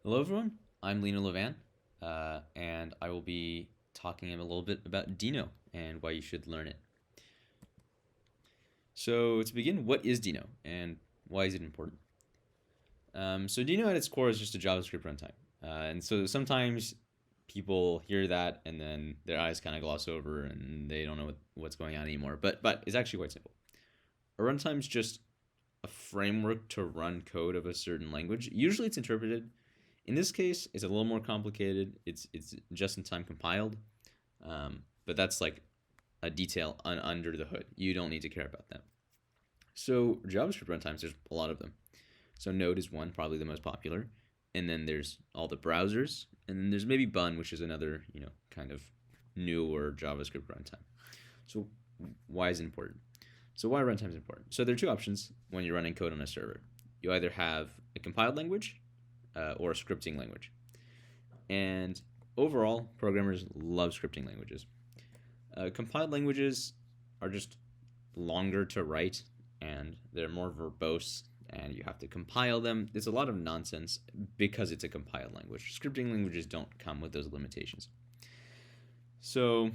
Hello, everyone. I'm Lino, and I will be talking a little bit about Deno and why you should learn it. So, to begin, what is Deno and why is it important? So, Deno at its core is just a JavaScript runtime. And so sometimes people hear that and then their eyes kind of gloss over and they don't know what's going on anymore. But it's actually quite simple. A runtime is just a framework to run code of a certain language. Usually it's interpreted. In this case, it's a little more complicated. It's just in time compiled, but that's like a detail under the hood. You don't need to care about that. So JavaScript runtimes, there's a lot of them. So Node is one, probably the most popular, and then there's all the browsers, and then there's maybe Bun, which is another kind of newer JavaScript runtime. So why is it important? So why runtime is important? So there are two options when you're running code on a server. You either have a compiled language or a scripting language. And overall, programmers love scripting languages. Compiled languages are just longer to write and they're more verbose and you have to compile them. It's a lot of nonsense because it's a compiled language. Scripting languages don't come with those limitations. So,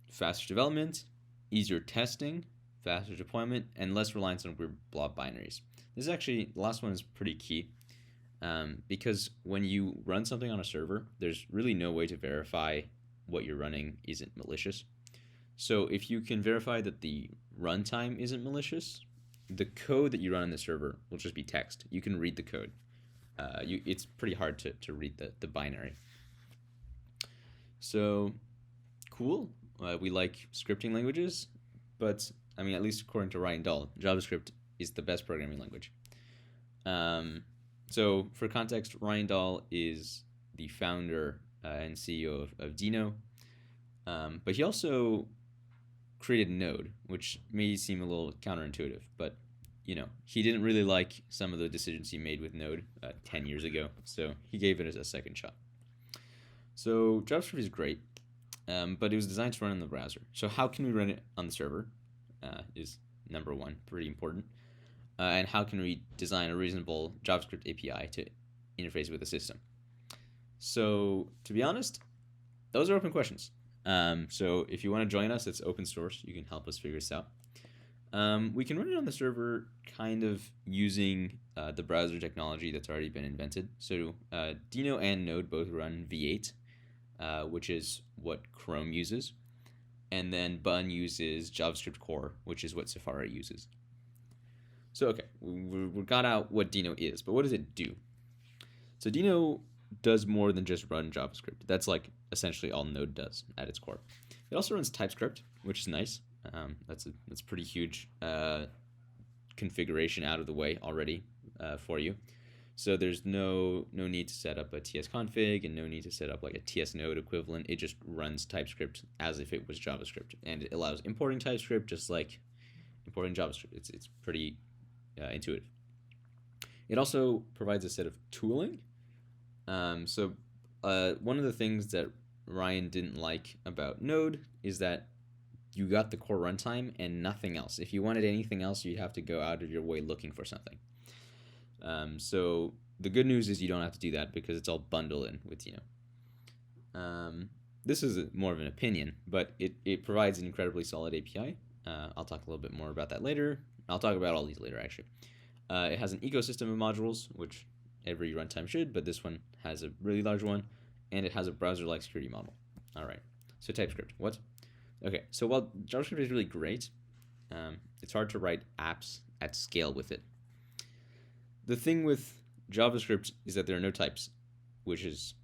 faster development, easier testing, faster deployment, and less reliance on weird blob binaries. This is actually, the last one is pretty key. Because when you run something on a server, there's really no way to verify what you're running isn't malicious. So if you can verify that the runtime isn't malicious, the code that you run on the server will just be text. You can read the code. It's pretty hard to read the binary. So, cool. We like scripting languages, but I mean, at least according to Ryan Dahl, JavaScript is the best programming language. So, for context, Ryan Dahl is the founder and CEO of Deno, but he also created Node, which may seem a little counterintuitive, but he didn't really like some of the decisions he made with Node 10 years ago, so he gave it a second shot. So JavaScript is great, but it was designed to run in the browser. So how can we run it on the server is number one, pretty important. And how can we design a reasonable JavaScript API to interface with the system? So to be honest, those are open questions. So if you want to join us, it's open source. You can help us figure this out. We can run it on the server kind of using the browser technology that's already been invented. So Deno and Node both run V8, which is what Chrome uses. And then Bun uses JavaScript Core, which is what Safari uses. So, okay, we got out what Deno is, but what does it do? So Deno does more than just run JavaScript. That's like essentially all Node does at its core. It also runs TypeScript, which is nice. That's pretty huge configuration out of the way already for you. So there's no need to set up a tsconfig and no need to set up like a tsnode equivalent. It just runs TypeScript as if it was JavaScript, and it allows importing TypeScript just like importing JavaScript. It's pretty intuitive. It also provides a set of tooling. So one of the things that Ryan didn't like about Node is that you got the core runtime and nothing else. If you wanted anything else, you'd have to go out of your way looking for something. So the good news is you don't have to do that because it's all bundled in with This is more of an opinion, but it provides an incredibly solid API. I'll talk a little bit more about that later. I'll talk about all these later, actually. It has an ecosystem of modules, which every runtime should, but this one has a really large one, and it has a browser-like security model. All right, so TypeScript, what? Okay, so while JavaScript is really great, it's hard to write apps at scale with it. The thing with JavaScript is that there are no types, which is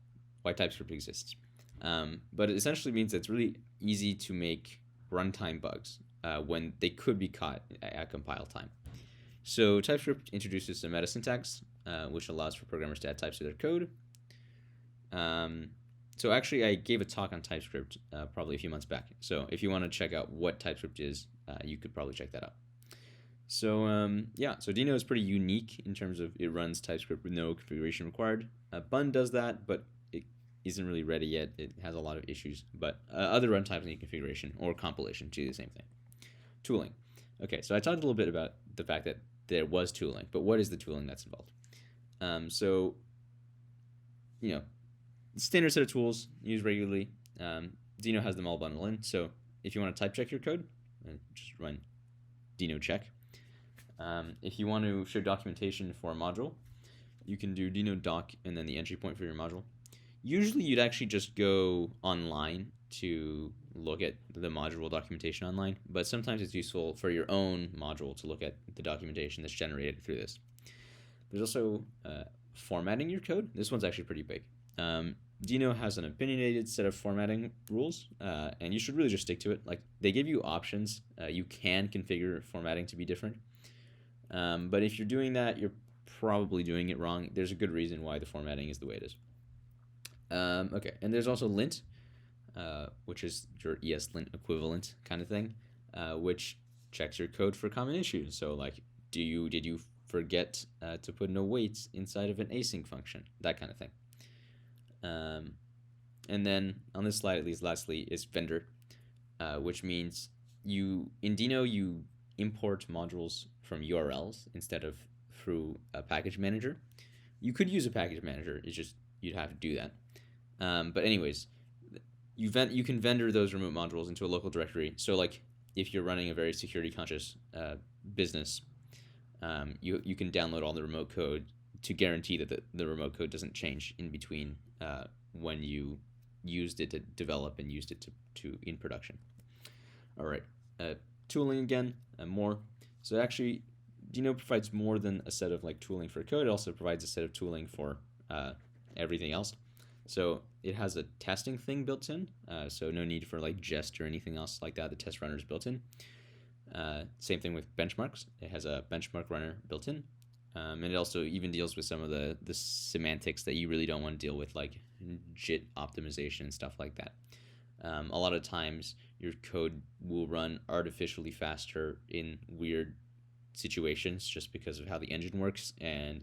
why TypeScript exists. But it essentially means that it's really easy to make runtime bugs when they could be caught at compile time. So TypeScript introduces some meta syntax, which allows for programmers to add types to their code. So actually, I gave a talk on TypeScript probably a few months back. So if you want to check out what TypeScript is, you could probably check that out. So yeah, so Deno is pretty unique in terms of it runs TypeScript with no configuration required. Bun does that, but it isn't really ready yet. It has a lot of issues, but other runtimes need configuration or compilation to do the same thing. Tooling. Okay, so I talked a little bit about the fact that there was tooling, but what is the tooling that's involved? So you know, standard set of tools used regularly. Deno has them all bundled in. So if you want to type check your code, just run Deno check. If you want to show documentation for a module, you can do Deno doc and then the entry point for your module. Usually you'd actually just go online to look at the module documentation online, but sometimes it's useful for your own module to look at the documentation that's generated through this. There's also formatting your code. This one's actually pretty big. Deno has an opinionated set of formatting rules, and you should really just stick to it. Like, they give you options. You can configure formatting to be different, but if you're doing that, you're probably doing it wrong. There's a good reason why the formatting is the way it is. Okay, and there's also lint, which is your ESLint equivalent kind of thing, which checks your code for common issues. So, like, did you forget to put no weights inside of an async function? That kind of thing. And then on this slide, at least lastly, is vendor, which means in Deno you import modules from URLs instead of through a package manager. You could use a package manager. It's just you'd have to do that. But anyways, you can vendor those remote modules into a local directory. So like if you're running a very security conscious business, you can download all the remote code to guarantee that the remote code doesn't change in between when you used it to develop and used it to in production. All right, tooling again, more. So actually, Deno provides more than a set of like tooling for code. It also provides a set of tooling for everything else. So it has a testing thing built in, so no need for like Jest or anything else like that. The test runner is built in. Same thing with benchmarks. It has a benchmark runner built in. And it also even deals with some of the semantics that you really don't want to deal with, like JIT optimization and stuff like that. A lot of times your code will run artificially faster in weird situations just because of how the engine works, and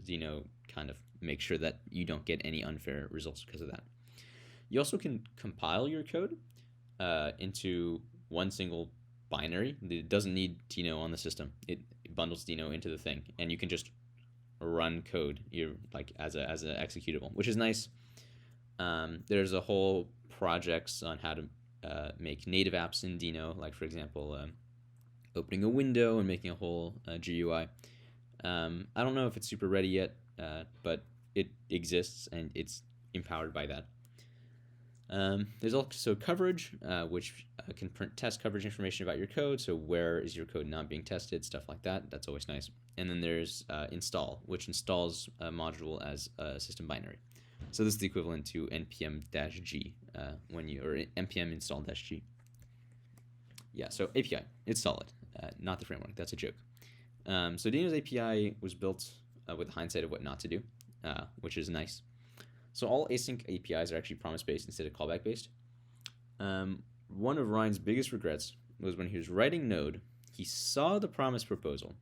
kind of make sure that you don't get any unfair results because of that. You also can compile your code into one single binary. It doesn't need Deno on the system. It bundles Deno into the thing, and you can just run code as an executable, which is nice. There's a whole projects on how to make native apps in Deno, like for example, opening a window and making a whole GUI. I don't know if it's super ready yet, but it exists and it's empowered by that. There's also coverage, which can print test coverage information about your code. So where is your code not being tested, stuff like that. That's always nice. And then there's install, which installs a module as a system binary. So this is the equivalent to npm-g or npm install-g. Yeah, so API, it's solid, not the framework. That's a joke. So Deno's API was built with hindsight of what not to do, which is nice. So all async APIs are actually promise-based instead of callback-based. One of Ryan's biggest regrets was when he was writing Node, he saw the promise proposal,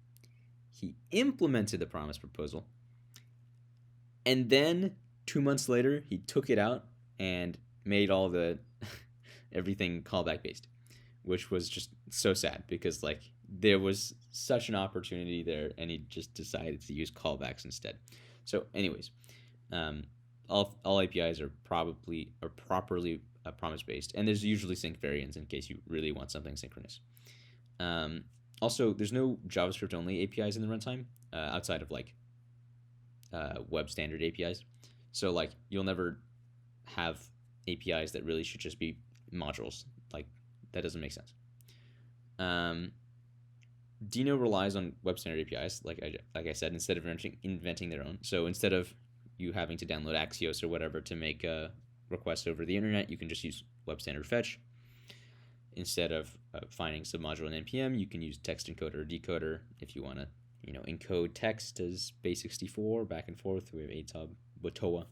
he implemented the promise proposal, and then 2 months later, he took it out and made all the everything callback-based, which was just so sad because there was such an opportunity there, and he just decided to use callbacks instead. So, anyways, all APIs are properly promise-based, and there's usually sync variants in case you really want something synchronous. Also, there's no JavaScript-only APIs in the runtime outside of web standard APIs. So you'll never have APIs that really should just be modules. That doesn't make sense. Deno relies on web standard APIs, like I said, instead of inventing their own. So instead of you having to download Axios or whatever to make a request over the internet, you can just use web standard fetch. Instead of finding submodule in npm, you can use text encoder or decoder if you want to, encode text as base64 back and forth. We have ATOB, Botoa,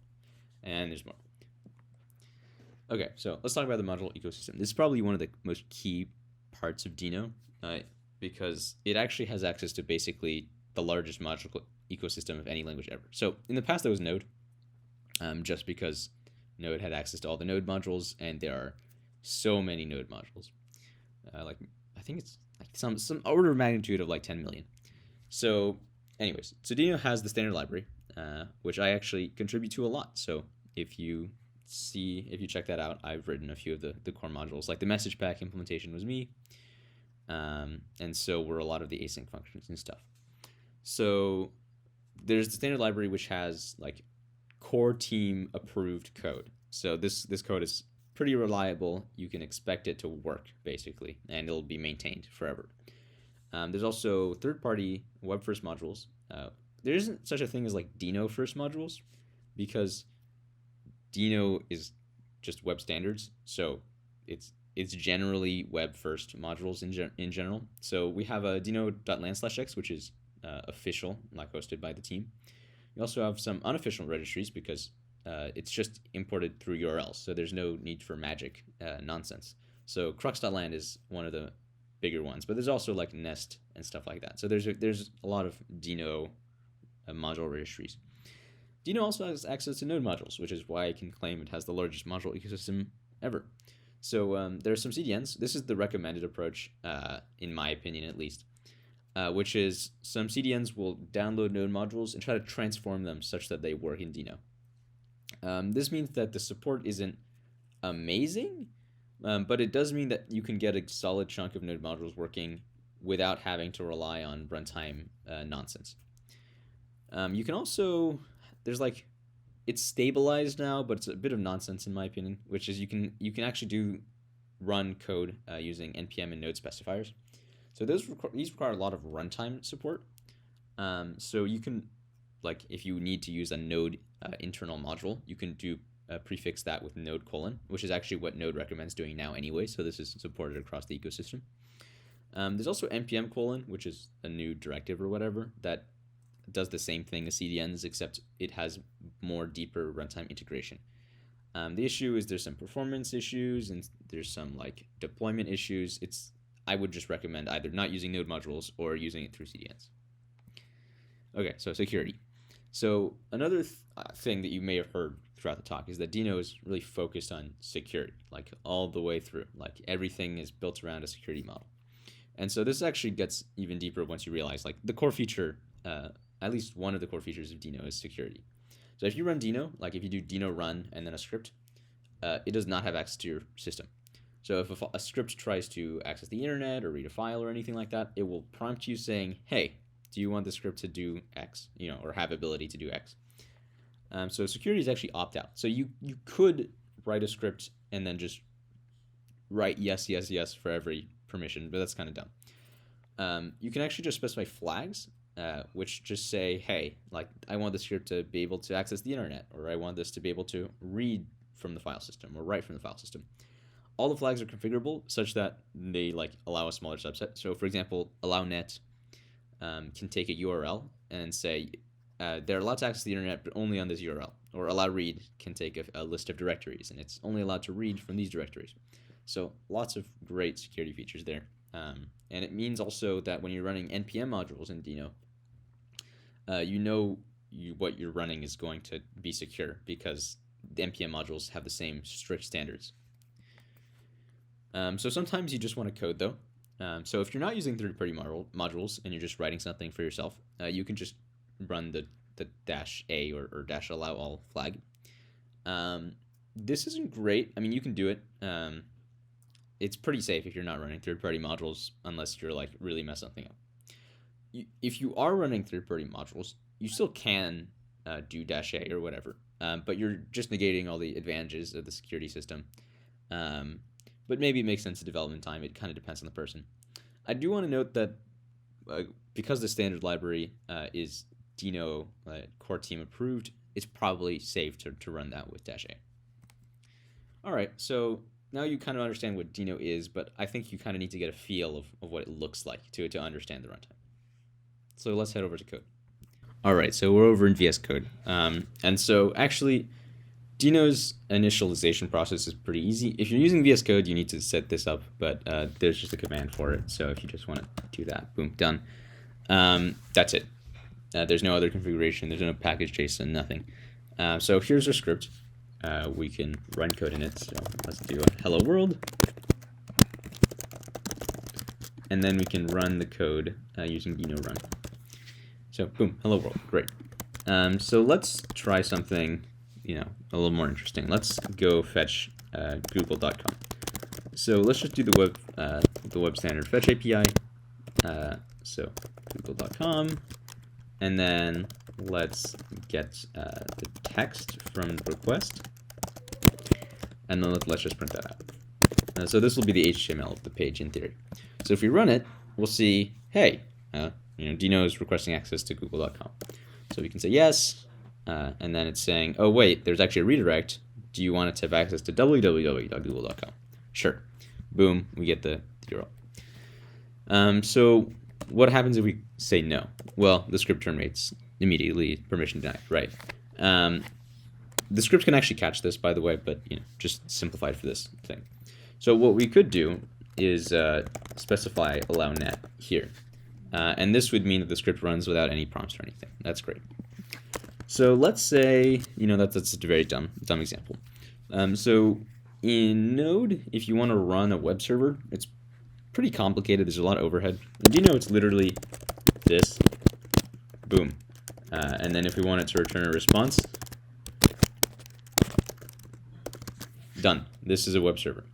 and there's more. Okay, so let's talk about the module ecosystem. This is probably one of the most key parts of Deno because it actually has access to basically the largest module ecosystem of any language ever. So in the past, there was Node, just because Node had access to all the Node modules, and there are so many Node modules. I think it's some order of magnitude of 10 million. So anyways, Deno has the standard library, which I actually contribute to a lot. So If you check that out, I've written a few of the core modules. Like the message pack implementation was me, and so were a lot of the async functions and stuff. So there's the standard library, which has like core team approved code. So this code is pretty reliable. You can expect it to work basically, and it'll be maintained forever. There's also third-party web first modules. There isn't such a thing as like Deno first modules, because Deno is just web standards, so it's generally web first modules in general. So we have a deno.land/x, which is official, not hosted by the team. We also have some unofficial registries because it's just imported through URLs, so there's no need for magic nonsense. So crux.land is one of the bigger ones, but there's also like Nest and stuff like that. So there's a lot of Deno module registries. Deno also has access to node modules, which is why I can claim it has the largest module ecosystem ever. So there are some CDNs. This is the recommended approach, in my opinion at least, which is some CDNs will download node modules and try to transform them such that they work in Deno. This means that the support isn't amazing, but it does mean that you can get a solid chunk of node modules working without having to rely on runtime nonsense. You can also, there's like, it's stabilized now, but it's a bit of nonsense in my opinion, which is you can actually run code using npm and node specifiers. So these require a lot of runtime support. So you can, like, if you need to use a node internal module, you can prefix that with node : which is actually what Node recommends doing now anyway. So this is supported across the ecosystem. There's also npm : which is a new directive or whatever that does the same thing as CDNs, except it has more deeper runtime integration. The issue is there's some performance issues and there's some like deployment issues. I would just recommend either not using node modules or using it through CDNs. Okay, so security. So another thing that you may have heard throughout the talk is that Deno is really focused on security, like all the way through. Like everything is built around a security model. And so this actually gets even deeper once you realize like the core feature, at least one of the core features of Deno is security. So if you run Deno, like if you do Deno run and then a script, it does not have access to your system. So if a script tries to access the internet or read a file or anything like that, it will prompt you saying, hey, do you want the script to do X, or have ability to do X? So security is actually opt-out. So you could write a script and then just write yes, yes, yes for every permission, but that's kind of dumb. You can actually just specify flags, which just say, hey, like I want the script to be able to access the internet, or I want this to be able to read from the file system or write from the file system. All the flags are configurable such that they like allow a smaller subset. So for example, allow net can take a URL and say they're allowed to access the internet, but only on this URL. Or allow read can take a list of directories, and it's only allowed to read from these directories. So lots of great security features there. And it means also that when you're running npm modules in Deno, what you're running is going to be secure because the npm modules have the same strict standards. So sometimes you just want to code though. So if you're not using third-party modules and you're just writing something for yourself, you can just run the -a or -allow all flag. This isn't great. I mean, you can do it. It's pretty safe if you're not running third-party modules unless you're like really mess something up. If you are running third-party modules, you still can do -a or whatever, but you're just negating all the advantages of the security system. But maybe it makes sense in development time. It kind of depends on the person. I do want to note that because the standard library is Deno core team approved, it's probably safe to run that with -a. All right, so now you kind of understand what Deno is, but I think you kind of need to get a feel of what it looks like to understand the runtime. So let's head over to code. All right, so we're over in VS Code. And so actually, Deno's initialization process is pretty easy. If you're using VS Code, you need to set this up, but there's just a command for it. So if you just want to do that, boom, done. That's it. There's no other configuration. There's no package JSON, nothing. So here's our script. We can run code in it. So let's do a hello world. And then we can run the code using Deno run. So boom, hello world, great. So let's try something a little more interesting. Let's go fetch google.com. So let's just do the web standard fetch API. So google.com, and then let's get the text from the request, and then let's just print that out. So this will be the HTML of the page in theory. So if we run it, we'll see, hey, Deno is requesting access to google.com. So we can say yes, and then it's saying, oh wait, there's actually a redirect. Do you want it to have access to www.google.com? Sure. Boom, we get the URL. So what happens if we say no? Well, the script terminates immediately, permission denied, right? The script can actually catch this, by the way, but just simplified for this thing. So what we could do is specify allow net here. And this would mean that the script runs without any prompts or anything. That's great. So let's say, that's a very dumb example. So in Node, if you want to run a web server, it's pretty complicated. There's a lot of overhead. And Deno, it's literally this. Boom. And then if we want it to return a response, done. This is a web server.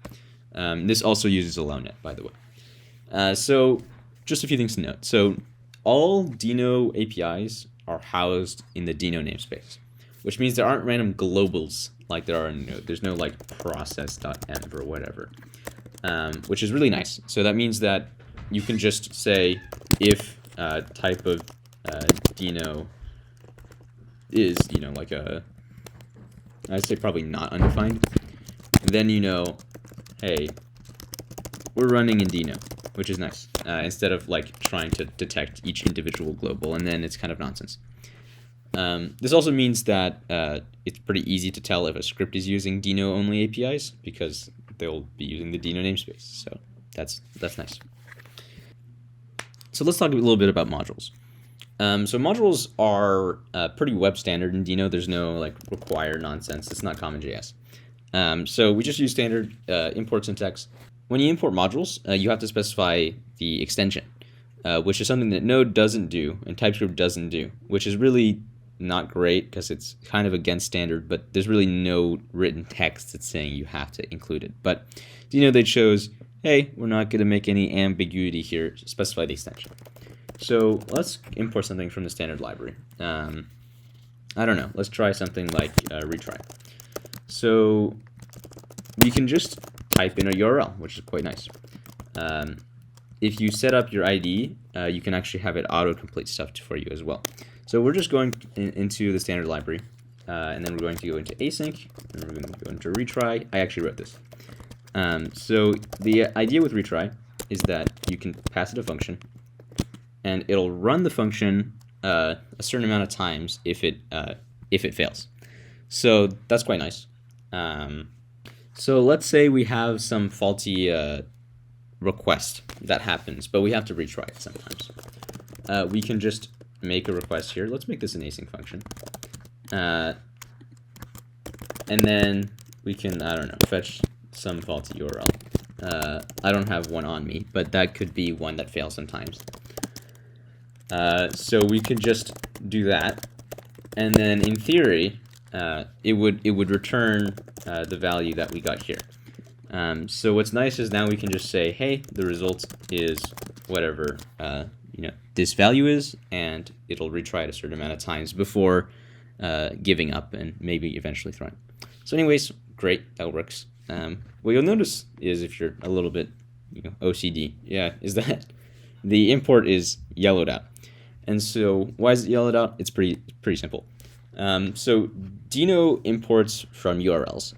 This also uses AllowNet, by the way. So just a few things to note. So all Deno APIs are housed in the Deno namespace, which means there aren't random globals like there are in Node. There's no like process.env or whatever, which is really nice. So that means that you can just say if type of Deno is, like I'd say probably not undefined, then hey, we're running in Deno, which is nice, instead of like trying to detect each individual global, and then it's kind of nonsense. This also means that it's pretty easy to tell if a script is using Deno only APIs because they'll be using the Deno namespace. So that's nice. So let's talk a little bit about modules. So modules are pretty web standard in Deno. There's no like require nonsense. It's not CommonJS. So we just use standard import syntax. When you import modules, you have to specify the extension, which is something that Node doesn't do and TypeScript doesn't do, which is really not great because it's kind of against standard, but there's really no written text that's saying you have to include it. But they chose, hey, we're not going to make any ambiguity here, specify the extension. So let's import something from the standard library. I don't know, let's try something like retry. So we can just type in a URL, which is quite nice. If you set up your IDE, you can actually have it autocomplete stuff for you as well. So we're just going into the standard library, and then we're going to go into async, and we're going to go into retry. I actually wrote this. So the idea with retry is that you can pass it a function, and it'll run the function a certain amount of times if it fails. So that's quite nice. So let's say we have some faulty request that happens, but we have to retry it sometimes. We can just make a request here. Let's make this an async function. And then we can, I don't know, fetch some faulty URL. I don't have one on me, but that could be one that fails sometimes. So we could just do that, and then in theory, it would return the value that we got here. So what's nice is now we can just say, hey, the result is whatever this value is, and it'll retry it a certain amount of times before giving up and maybe eventually throwing. So anyways, great, that works. What you'll notice is if you're a little bit OCD, is that the import is yellowed out. And so why is it yellowed out? It's pretty simple. So Deno imports from URLs,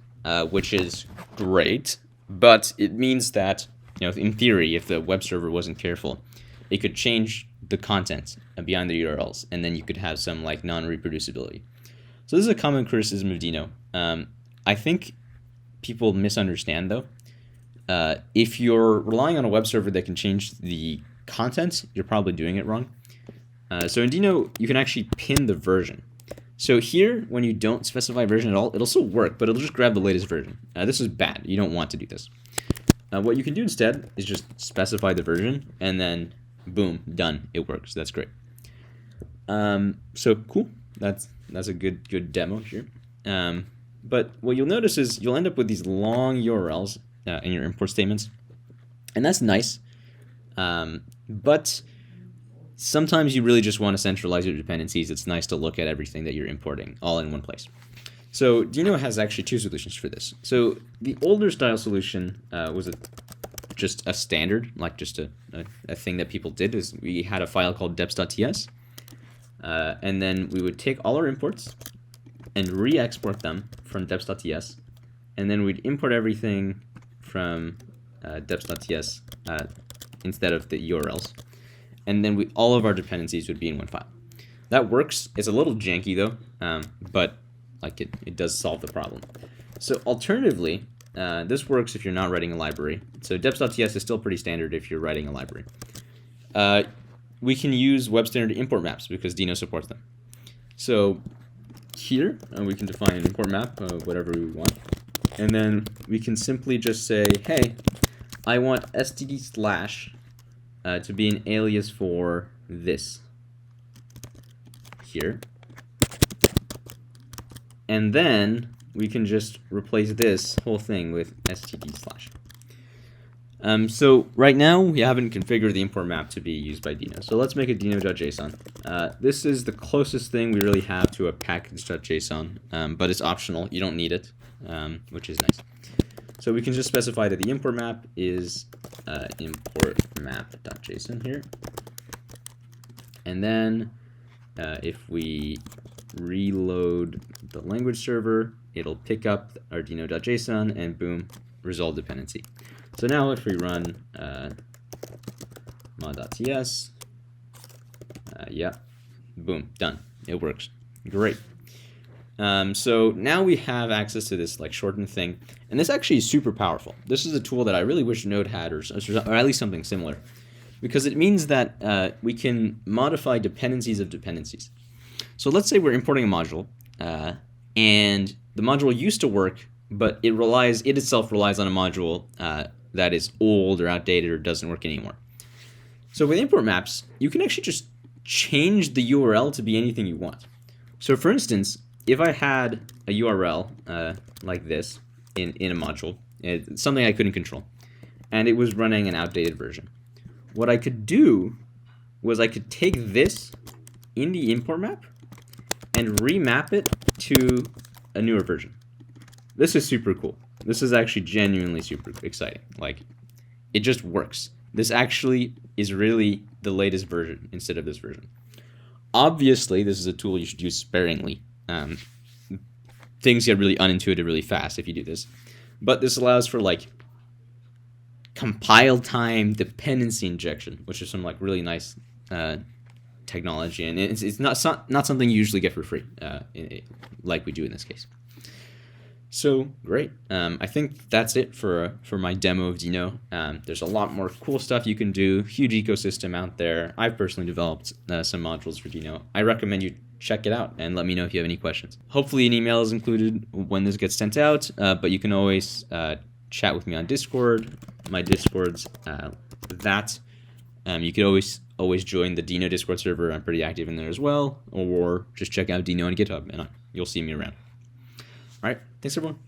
which is great, but it means that in theory, if the web server wasn't careful, it could change the content beyond the URLs, and then you could have some like non-reproducibility. So this is a common criticism of Deno. I think people misunderstand though. If you're relying on a web server that can change the content, you're probably doing it wrong. So in Deno, you can actually pin the version. So here, when you don't specify version at all, it'll still work, but it'll just grab the latest version. This is bad. You don't want to do this. What you can do instead is just specify the version, and then boom, done. It works. That's great. So cool. That's a good demo here. But what you'll notice is you'll end up with these long URLs in your import statements, and that's nice. But sometimes you really just want to centralize your dependencies. It's nice to look at everything that you're importing all in one place. So Deno has actually two solutions for this. So the older style solution was just a standard, like just a thing that people did, is we had a file called deps.ts, and then we would take all our imports and re-export them from deps.ts, and then we'd import everything from deps.ts instead of the URLs, and then all of our dependencies would be in one file. That works. It's a little janky though, but like it does solve the problem. So alternatively, this works if you're not writing a library. So deps.ts is still pretty standard if you're writing a library. We can use web standard import maps because Deno supports them. So here we can define an import map, whatever we want, and then we can simply just say, hey, I want std/ to be an alias for this here, and then we can just replace this whole thing with std/. So right now we haven't configured the import map to be used by Deno. So let's make a deno.json. This is the closest thing we really have to a package.json, but it's optional. You don't need it, which is nice. So we can just specify that the import map is import map.json here. And then if we reload the language server, it'll pick up our deno.json and boom, resolve dependency. So now if we run mod.ts, yeah, boom, done. It works. Great. So now we have access to this like shortened thing, and this actually is super powerful. This is a tool that I really wish Node had, or at least something similar, because it means that we can modify dependencies of dependencies. So let's say we're importing a module, and the module used to work, but it itself relies on a module that is old or outdated or doesn't work anymore. So with import maps, you can actually just change the URL to be anything you want. So for instance, if I had a URL like this in a module, it's something I couldn't control, and it was running an outdated version, what I could do was I could take this in the import map and remap it to a newer version. This is super cool. This is actually genuinely super exciting. Like, it just works. This actually is really the latest version instead of this version. Obviously, this is a tool you should use sparingly. Things get really unintuitive really fast if you do this. But this allows for like compile time dependency injection, which is some like really nice technology, and it's not something you usually get for free, like we do in this case. So great. I think that's it for my demo of Deno. There's a lot more cool stuff you can do. Huge ecosystem out there. I've personally developed some modules for Deno. I recommend you check it out and let me know if you have any questions. Hopefully an email is included when this gets sent out, but you can always chat with me on Discord. My Discord's that. You could always join the Deno Discord server. I'm pretty active in there as well, or just check out Deno on GitHub and you'll see me around. All right, thanks everyone.